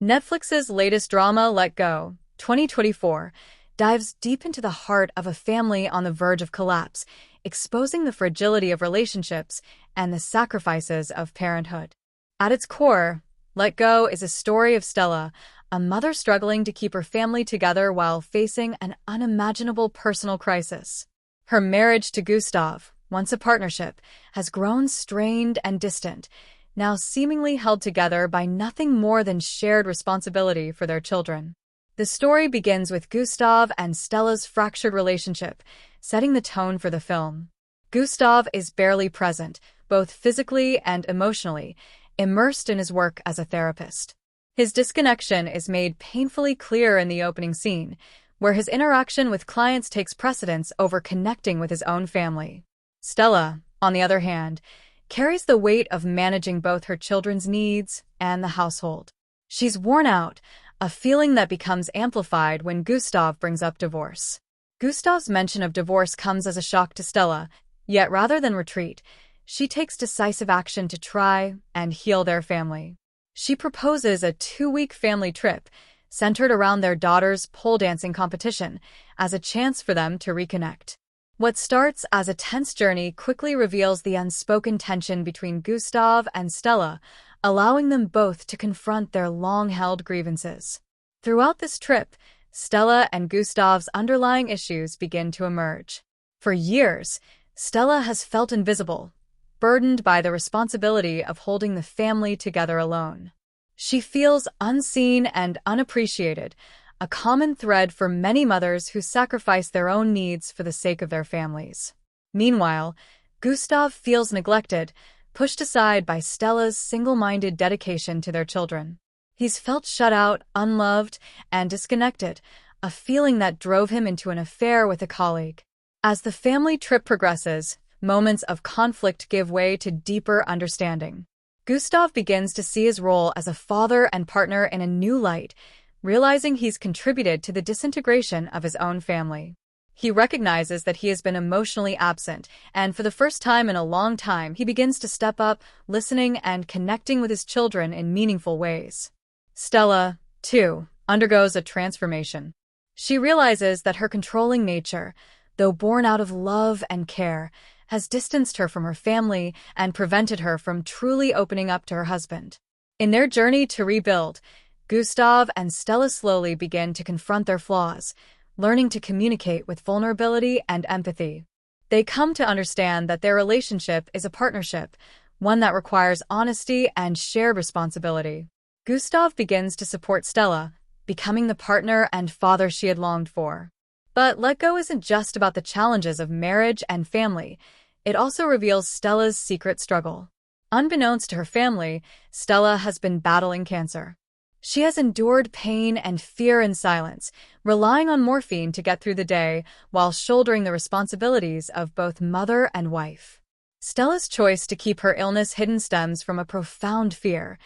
Netflix's latest drama, Let Go, 2024, dives deep into the heart of a family on the verge of collapse, exposing the fragility of relationships and the sacrifices of parenthood. At its core, Let Go is a story of Stella, a mother struggling to keep her family together while facing an unimaginable personal crisis. Her marriage to Gustav, once a partnership, has grown strained and distant, now seemingly held together by nothing more than shared responsibility for their children. The story begins with Gustav and Stella's fractured relationship, setting the tone for the film. Gustav is barely present, both physically and emotionally, immersed in his work as a therapist. His disconnection is made painfully clear in the opening scene, where his interaction with clients takes precedence over connecting with his own family. Stella, on the other hand, carries the weight of managing both her children's needs and the household. She's worn out, a feeling that becomes amplified when Gustav brings up divorce. Gustav's mention of divorce comes as a shock to Stella, yet rather than retreat, she takes decisive action to try and heal their family. She proposes a 2-week family trip, centered around their daughter's pole dancing competition, as a chance for them to reconnect. What starts as a tense journey quickly reveals the unspoken tension between Gustav and Stella, allowing them both to confront their long-held grievances. Throughout this trip, Stella and Gustav's underlying issues begin to emerge. For years, Stella has felt invisible, burdened by the responsibility of holding the family together alone. She feels unseen and unappreciated, a common thread for many mothers who sacrifice their own needs for the sake of their families. Meanwhile, Gustav feels neglected, pushed aside by Stella's single-minded dedication to their children. He's felt shut out, unloved, and disconnected, a feeling that drove him into an affair with a colleague. As the family trip progresses, moments of conflict give way to deeper understanding. Gustav begins to see his role as a father and partner in a new light, realizing he's contributed to the disintegration of his own family. He recognizes that he has been emotionally absent, and for the first time in a long time, he begins to step up, listening and connecting with his children in meaningful ways. Stella, too, undergoes a transformation. She realizes that her controlling nature, though born out of love and care, has distanced her from her family and prevented her from truly opening up to her husband. In their journey to rebuild, Gustav and Stella slowly begin to confront their flaws, learning to communicate with vulnerability and empathy. They come to understand that their relationship is a partnership, one that requires honesty and shared responsibility. Gustav begins to support Stella, becoming the partner and father she had longed for. But Let Go isn't just about the challenges of marriage and family. It also reveals Stella's secret struggle. Unbeknownst to her family, Stella has been battling cancer. She has endured pain and fear in silence, relying on morphine to get through the day while shouldering the responsibilities of both mother and wife. Stella's choice to keep her illness hidden stems from a profound fear.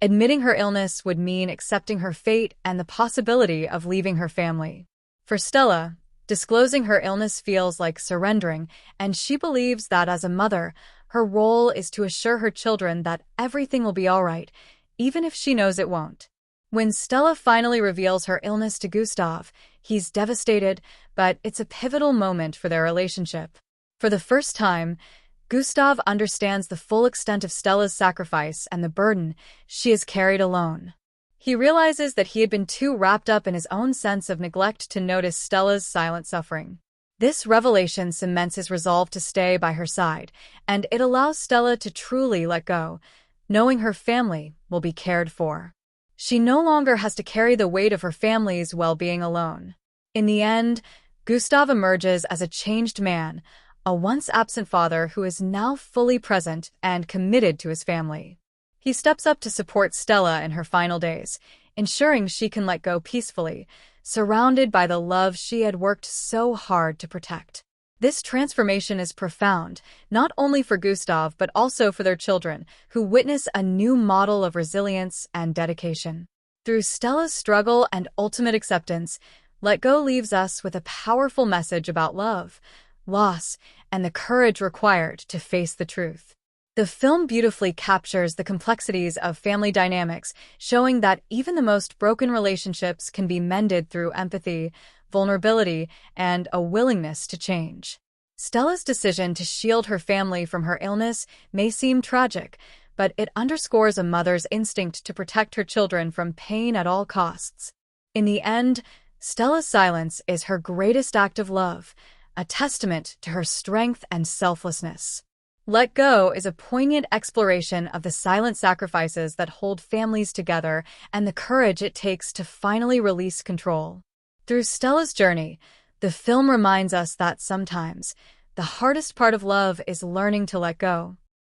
Admitting her illness would mean accepting her fate and the possibility of leaving her family. For Stella, disclosing her illness feels like surrendering, and she believes that as a mother, her role is to assure her children that everything will be all right, even if she knows it won't. When Stella finally reveals her illness to Gustav, he's devastated, but it's a pivotal moment for their relationship. For the first time, Gustav understands the full extent of Stella's sacrifice and the burden she has carried alone. He realizes that he had been too wrapped up in his own sense of neglect to notice Stella's silent suffering. This revelation cements his resolve to stay by her side, and it allows Stella to truly let go, knowing her family will be cared for. She no longer has to carry the weight of her family's well-being alone. In the end, Gustav emerges as a changed man, a once-absent father who is now fully present and committed to his family. He steps up to support Stella in her final days, ensuring she can let go peacefully, surrounded by the love she had worked so hard to protect. This transformation is profound, not only for Gustav but also for their children, who witness a new model of resilience and dedication. Through Stella's struggle and ultimate acceptance, Let Go leaves us with a powerful message about love, loss, and the courage required to face the truth. The film beautifully captures the complexities of family dynamics, showing that even the most broken relationships can be mended through empathy, vulnerability, and a willingness to change. Stella's decision to shield her family from her illness may seem tragic, but it underscores a mother's instinct to protect her children from pain at all costs. In the end, Stella's silence is her greatest act of love, a testament to her strength and selflessness. Let Go is a poignant exploration of the silent sacrifices that hold families together and the courage it takes to finally release control. Through Stella's journey, the film reminds us that sometimes the hardest part of love is learning to let go.